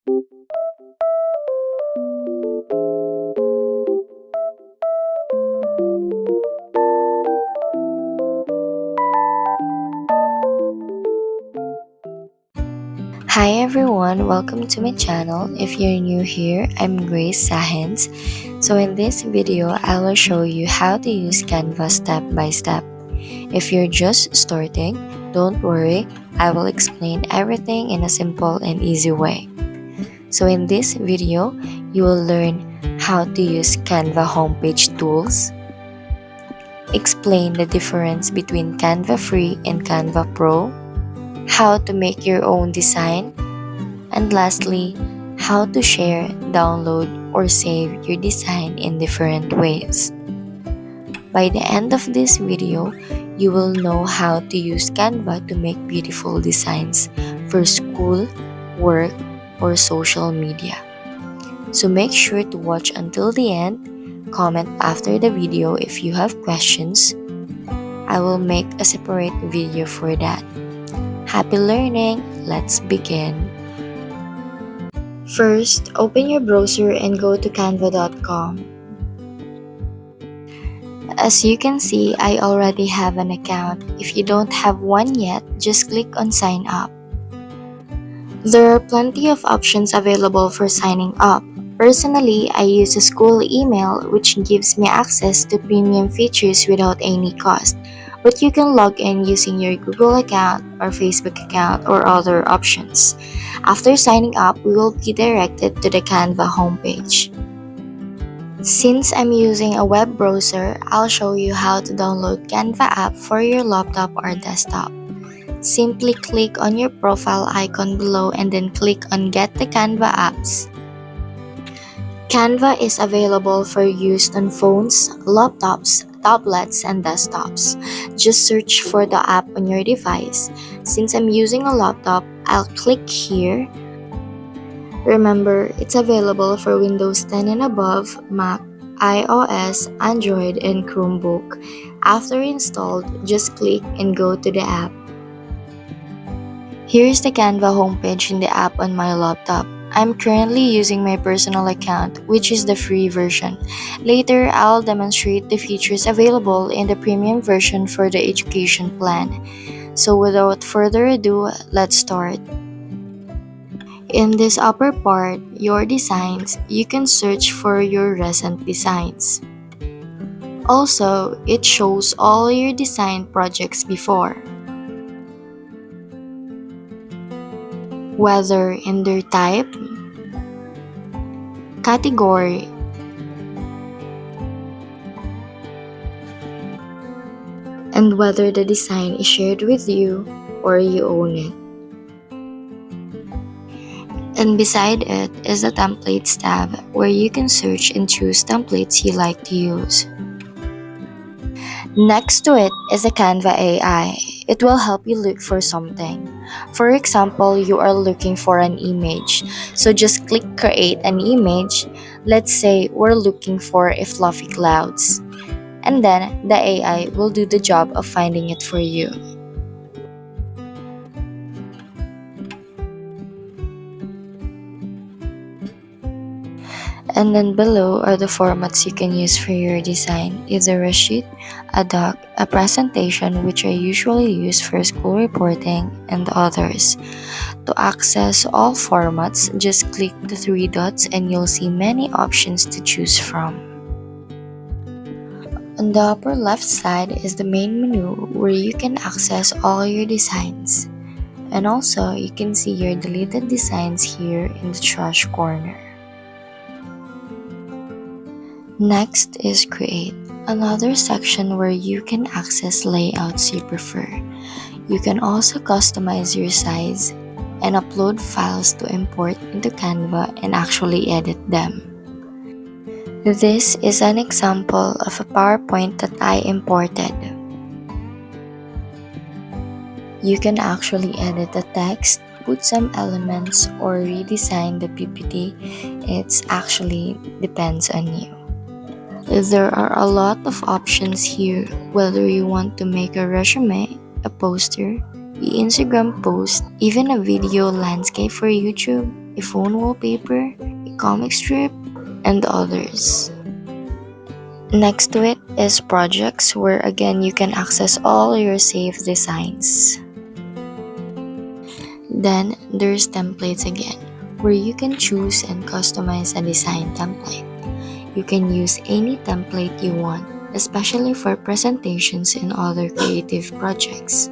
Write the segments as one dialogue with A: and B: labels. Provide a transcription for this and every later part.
A: Hi everyone, welcome to my channel. If you're new here, I'm Grace Sahens. So in this video, I will show you how to use Canva step by step. If you're just starting, don't worry, I will explain everything in a simple and easy way. So in this video, you will learn how to use Canva homepage tools, explain the difference between Canva Free and Canva Pro, how to make your own design, and lastly, how to share, download, or save your design in different ways. By the end of this video, you will know how to use Canva to make beautiful designs for school, work, or social media. So make sure to watch until the end. Comment after the video if you have questions. I will make a separate video for that. Happy learning! Let's begin. First, open your browser and go to canva.com. As you can see, I already have an account. If you don't have one yet, just click on sign up. There are plenty of options available for signing up. Personally, I use a school email which gives me access to premium features without any cost. But you can log in using your Google account or Facebook account or other options. After signing up, we will be directed to the Canva homepage. Since I'm using a web browser, I'll show you how to download Canva app for your laptop or desktop. Simply click on your profile icon below and then click on Get the Canva apps. Canva is available for use on phones, laptops, tablets, and desktops. Just search for the app on your device. Since I'm using a laptop, I'll click here. Remember, it's available for Windows 10 and above, Mac, iOS, Android, and Chromebook. After installed, just click and go to the app. Here's the Canva homepage in the app on my laptop. I'm currently using my personal account, which is the free version. Later, I'll demonstrate the features available in the premium version for the education plan. So without further ado, let's start. In this upper part, your designs, you can search for your recent designs. Also, it shows all your design projects before, whether in their type, category, and whether the design is shared with you or you own it. And beside it is the Templates tab where you can search and choose templates you like to use. Next to it is the Canva AI. It will help you look for something. For example, you are looking for an image. So just click create an image. Let's say we're looking for a fluffy clouds. And then the AI will do the job of finding it for you. And then below are the formats you can use for your design, either a sheet, a doc, a presentation, which I usually use for school reporting, and others. To access all formats, just click the three dots and you'll see many options to choose from. On the upper left side is the main menu where you can access all your designs. And also, you can see your deleted designs here in the trash corner. Next is Create, another section where you can access layouts you prefer. You can also customize your size and upload files to import into Canva and actually edit them. This is an example of a PowerPoint that I imported. You can actually edit the text, put some elements, or redesign the PPT. It's actually depends on you. There are a lot of options here, whether you want to make a resume, a poster, the Instagram post, even a video landscape for YouTube. a phone wallpaper, a comic strip, and others. Next to it is projects, where again you can access all your saved designs. Then there's templates again, where you can choose and customize a design template. You can use any template you want, especially for presentations and other creative projects.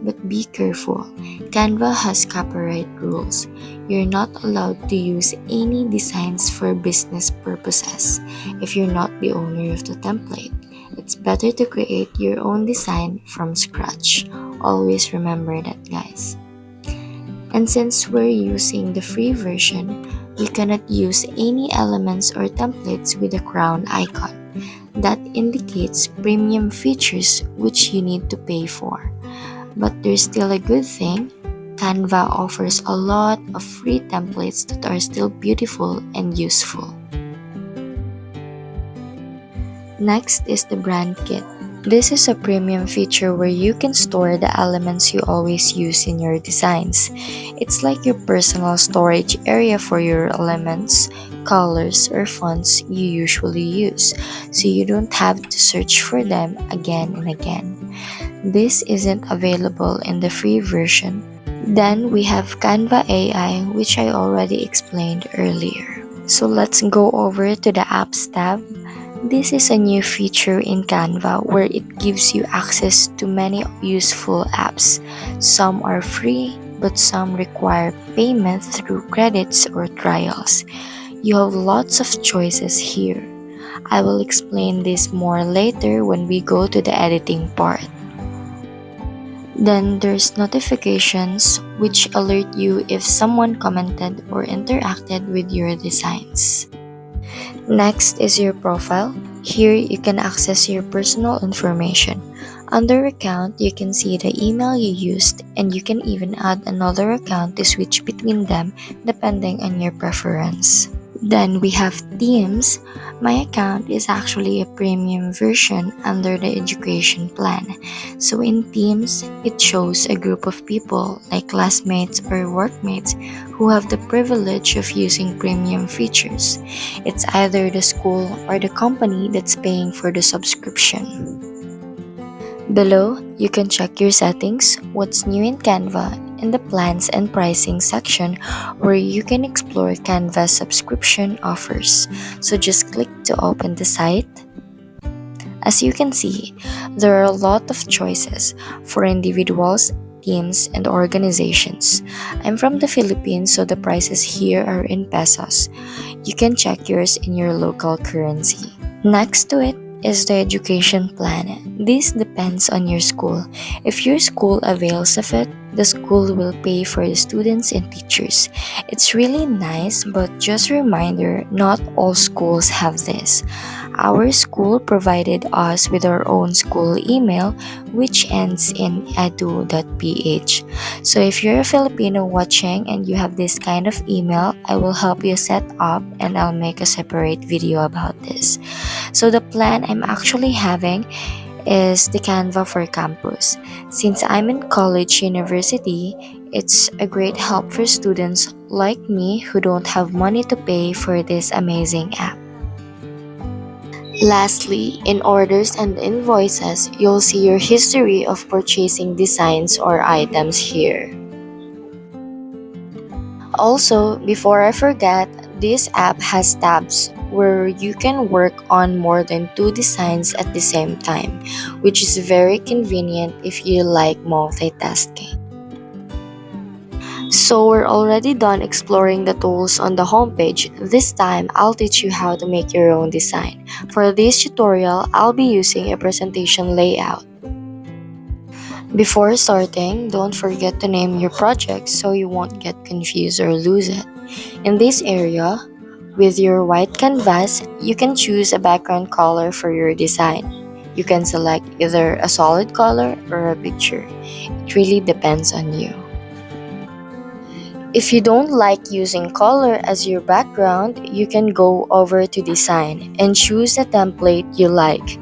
A: But be careful, Canva has copyright rules. You're not allowed to use any designs for business purposes if you're not the owner of the template. It's better to create your own design from scratch. Always remember that, guys. And since we're using the free version, we cannot use any elements or templates with a crown icon. That indicates premium features which you need to pay for. But there's still a good thing. Canva offers a lot of free templates that are still beautiful and useful. Next is the brand kit. This is a premium feature where you can store the elements you always use in your designs. It's like your personal storage area for your elements, colors, or fonts you usually use, so you don't have to search for them again and again. This isn't available in the free version. Then we have Canva AI, which I already explained earlier. So let's go over to the Apps tab. This is a new feature in Canva where it gives you access to many useful apps. Some are free, but some require payment through credits or trials. You have lots of choices here. I will explain this more later when we go to the editing part. Then there's notifications, which alert you if someone commented or interacted with your designs. Next is your profile. Here you can access your personal information. Under account, you can see the email you used, and you can even add another account to switch between them depending on your preference. Then we have themes. My account is actually a premium version under the education plan. So in themes, it shows a group of people like classmates or workmates who have the privilege of using premium features. It's either the school or the company that's paying for the subscription. Below, you can check your settings, what's new in Canva, in the plans and pricing section, where you can explore Canva's subscription offers. So just click to open the site. As you can see, there are a lot of choices for individuals, teams, and organizations. I'm from the Philippines, so the prices here are in pesos. You can check yours in your local currency. Next to it is the education plan. This depends on your school. If your school avails of it, the school will pay for the students and teachers. It's really nice, but just a reminder, not all schools have this. Our school provided us with our own school email, which ends in edu.ph. So if you're a Filipino watching and you have this kind of email, I will help you set up and I'll make a separate video about this. So the plan I'm actually having is the Canva for Campus. Since I'm in college university, it's a great help for students like me who don't have money to pay for this amazing app. Lastly, in orders and invoices, you'll see your history of purchasing designs or items here. Also, before I forget, this app has tabs where you can work on more than 2 designs at the same time, which is very convenient if you like multitasking. So we're already done exploring the tools on the homepage. This time, I'll teach you how to make your own design. For this tutorial, I'll be using a presentation layout. Before starting, don't forget to name your project so you won't get confused or lose it. In this area, with your white canvas, you can choose a background color for your design. You can select either a solid color or a picture. It really depends on you. If you don't like using color as your background, you can go over to design and choose a template you like.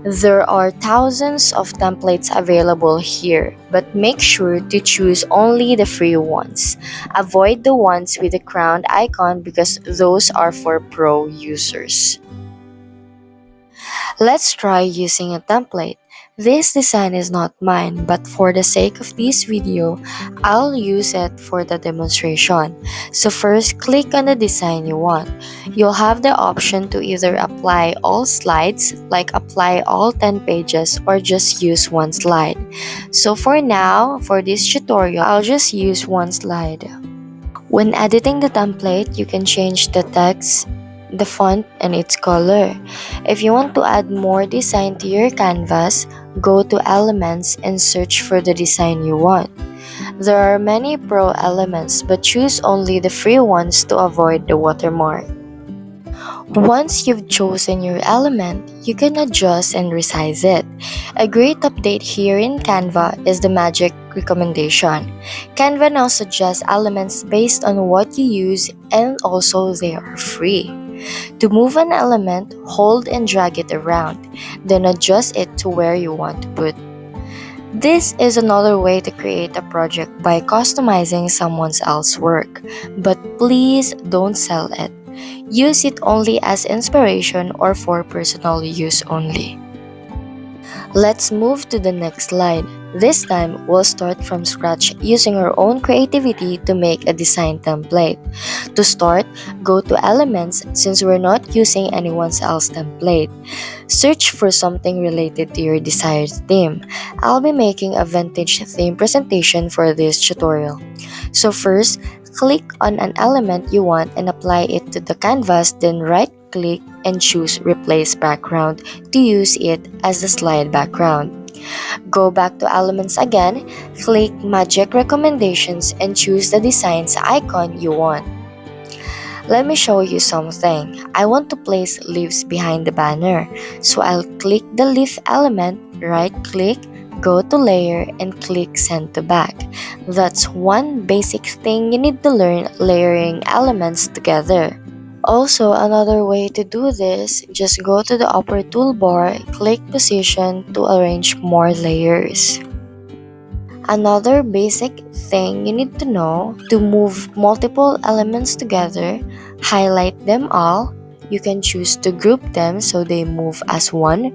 A: There are thousands of templates available here, but make sure to choose only the free ones. Avoid the ones with the crowned icon because those are for pro users. Let's try using a template. This design is not mine, but for the sake of this video, I'll use it for the demonstration. So first, click on the design you want. You'll have the option to either apply all slides, like apply all 10 pages, or just use one slide. So for now, for this tutorial, I'll just use one slide. When editing the template, you can change the text, the font, and its color. If you want to add more design to your canvas, go to Elements and search for the design you want. There are many pro elements, but choose only the free ones to avoid the watermark. Once you've chosen your element, you can adjust and resize it. A great update here in Canva is the magic recommendation. Canva now suggests elements based on what you use, and also they are free. To move an element, hold and drag it around, then adjust it to where you want to put. This is another way to create a project by customizing someone else's work, but please don't sell it. Use it only as inspiration or for personal use only. Let's move to the next slide. This time, we'll start from scratch using our own creativity to make a design template. To start, go to Elements since we're not using anyone else's template. Search for something related to your desired theme. I'll be making a vintage theme presentation for this tutorial. So first, click on an element you want and apply it to the canvas, then right-click and choose Replace Background to use it as the slide background. Go back to Elements again, click Magic Recommendations and choose the design's icon you want. Let me show you something. I want to place leaves behind the banner, so I'll click the leaf element, right-click, go to Layer and click Send to Back. That's one basic thing you need to learn, layering elements together. Also, another way to do this, just go to the upper toolbar, click Position to arrange more layers. Another basic thing you need to know, to move multiple elements together, highlight them all. You can choose to group them so they move as one,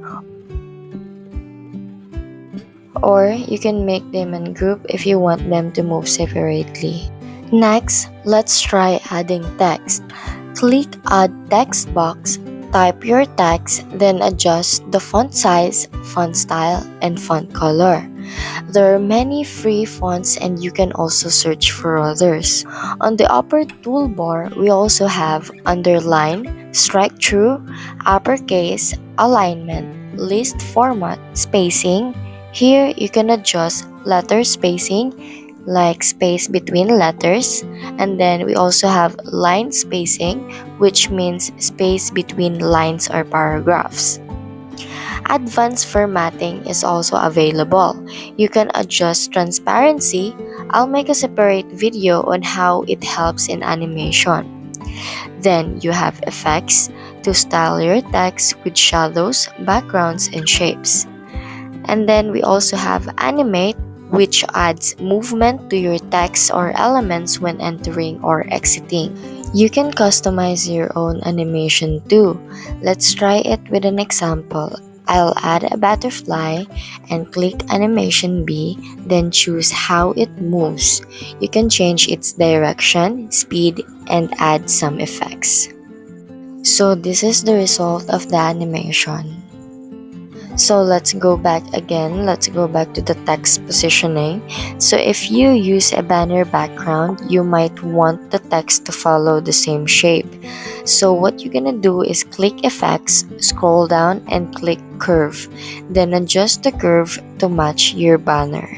A: or you can make them in group if you want them to move separately. Next, let's try adding text. Click Add Text Box, type your text, then adjust the font size, font style, and font color. There are many free fonts and you can also search for others. On the upper toolbar, we also have Underline, Strike Through, Uppercase, Alignment, List Format, Spacing. Here, you can adjust letter spacing, like space between letters, and then we also have line spacing, which means space between lines or paragraphs. Advanced formatting is also available. You can adjust transparency. I'll make a separate video on how it helps in animation. Then you have effects to style your text with shadows, backgrounds, and shapes. And then we also have animate, which adds movement to your text or elements when entering or exiting. You can customize your own animation too. Let's try it with an example. I'll add a butterfly and click Animation B, then choose how it moves. You can change its direction, speed, and add some effects. So this is the result of the animation. So let's go back again. Let's go back to the text positioning. So if you use a banner background, you might want the text to follow the same shape. So what you're gonna do is click Effects, scroll down, and click Curve. Then adjust the curve to match your banner.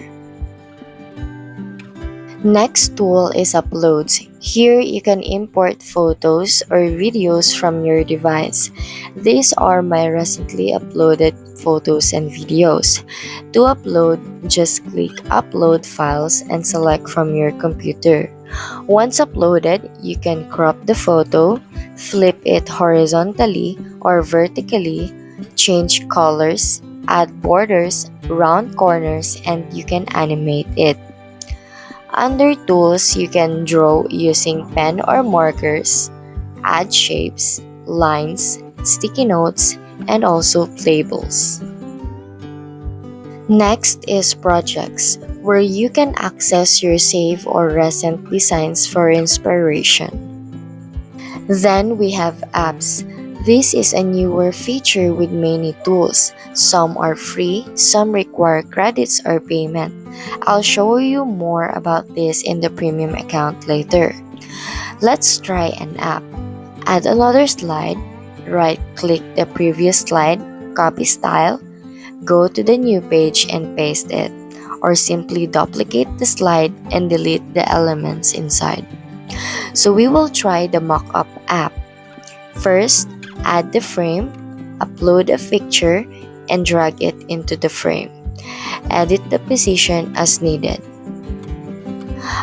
A: Next tool is Uploads. Here you can import photos or videos from your device. These are my recently uploaded photos and videos. To upload, just click Upload Files and select from your computer. Once uploaded, you can crop the photo, flip it horizontally or vertically, change colors, add borders, round corners, and you can animate it. Under tools, you can draw using pen or markers, add shapes, lines, sticky notes, and also labels. Next is projects, where you can access your save or recent designs for inspiration. Then we have apps. This is a newer feature with many tools. Some are free, some require credits or payment. I'll show you more about this in the premium account later. Let's try an app. Add another slide, right-click the previous slide, copy style, go to the new page and paste it, or simply duplicate the slide and delete the elements inside. So we will try the mock-up app. First, add the frame, upload a picture, and drag it into the frame. Edit the position as needed.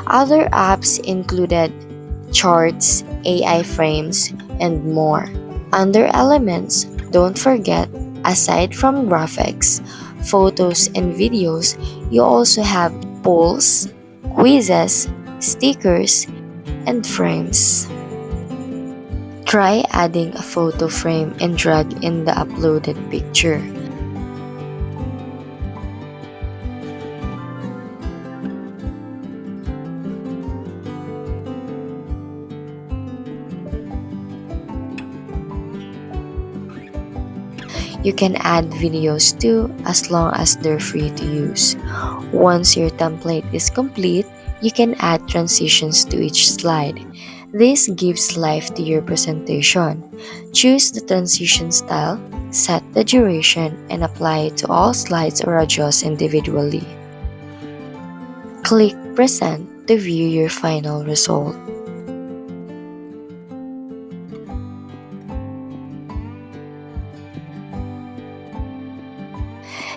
A: Other apps included charts, AI frames, and more. Under Elements, don't forget, aside from graphics, photos, and videos, you also have polls, quizzes, stickers, and frames. Try adding a photo frame and drag in the uploaded picture. You can add videos too, as long as they're free to use. Once your template is complete, you can add transitions to each slide. This gives life to your presentation. Choose the transition style, set the duration, and apply it to all slides or adjust individually. Click Present to view your final result.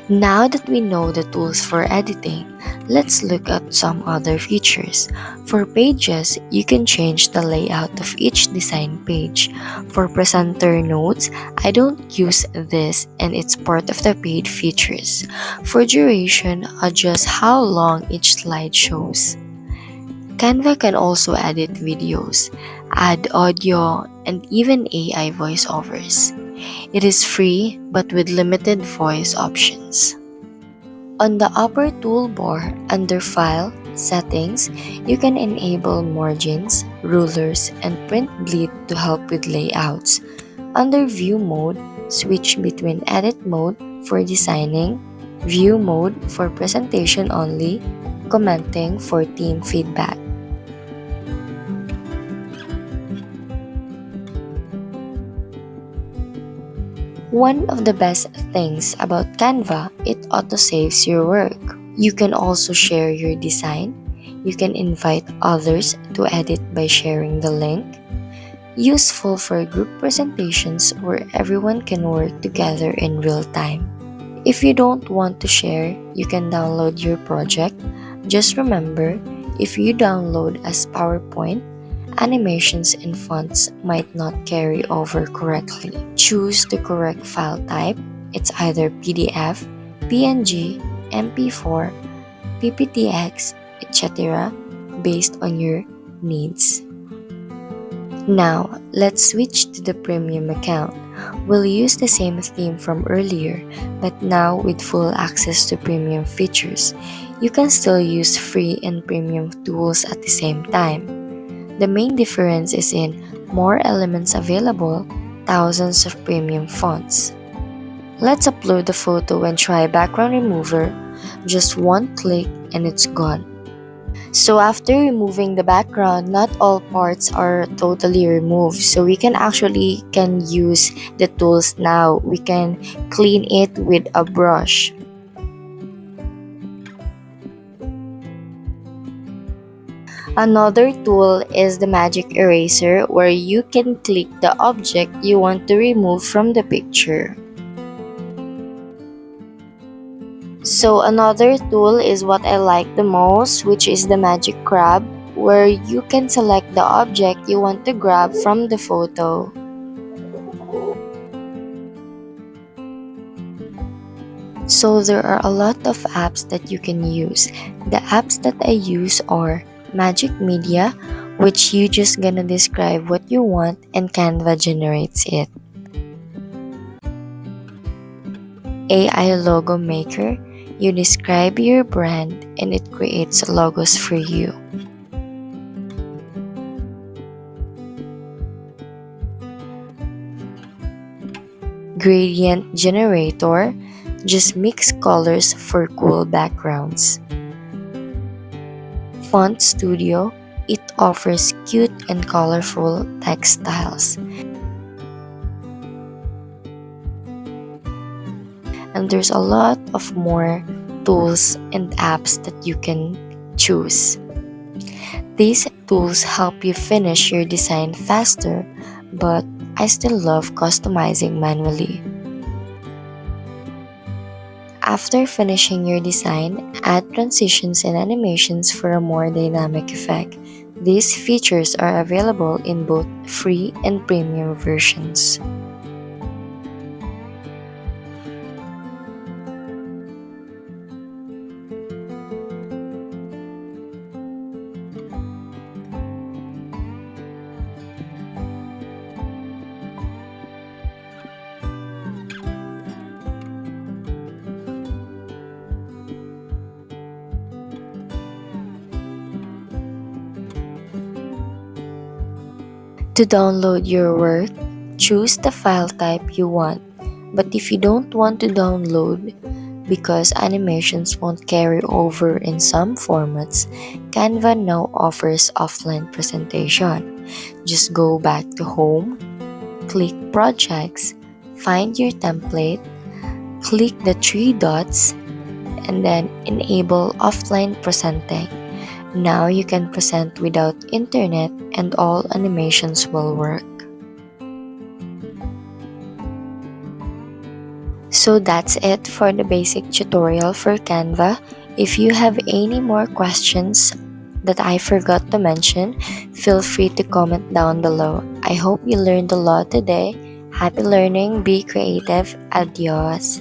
A: Now that we know the tools for editing, let's look at some other features. For pages, you can change the layout of each design page. For presenter notes, I don't use this and it's part of the paid features. For duration, adjust how long each slide shows. Canva can also edit videos, add audio, and even AI voiceovers. It is free but with limited voice options. On the upper toolbar under File, Settings, you can enable margins, rulers, and print bleed to help with layouts. Under View Mode, switch between Edit Mode for designing, View Mode for presentation only, Commenting for team feedback. One of the best things about Canva, it auto-saves your work. You can also share your design. You can invite others to edit by sharing the link. Useful for group presentations where everyone can work together in real time. If you don't want to share, you can download your project. Just remember, if you download as PowerPoint, animations and fonts might not carry over correctly. Choose the correct file type. It's either PDF, PNG, MP4, PPTX, etc. based on your needs. Now, let's switch to the premium account. We'll use the same theme from earlier, but now with full access to premium features. You can still use free and premium tools at the same time. The main difference is in more elements available, thousands of premium fonts. Let's upload the photo and try background remover. Just one click and it's gone. So after removing the background, not all parts are totally removed. So we can use the tools now. We can clean it with a brush. Another tool is the magic eraser, where you can click the object you want to remove from the picture. So another tool is what I like the most, which is the magic grab, where you can select the object you want to grab from the photo. So there are a lot of apps that you can use. The apps that I use are Magic Media, which you just gonna describe what you want and Canva generates it. AI Logo Maker, you describe your brand and it creates logos for you. Gradient Generator, just mix colors for cool backgrounds. Font Studio, it offers cute and colorful text styles. And there's a lot of more tools and apps that you can choose. These tools help you finish your design faster, but I still love customizing manually. After finishing your design, add transitions and animations for a more dynamic effect. These features are available in both free and premium versions. To download your work, choose the file type you want. But if you don't want to download because animations won't carry over in some formats, Canva now offers offline presentation. Just go back to Home, click Projects, find your template, click the three dots, and then enable offline presenting. Now you can present without internet and all animations will work. So that's it for the basic tutorial for Canva. If you have any more questions that I forgot to mention, feel free to comment down below. I hope you learned a lot today. Happy learning, be creative, adios.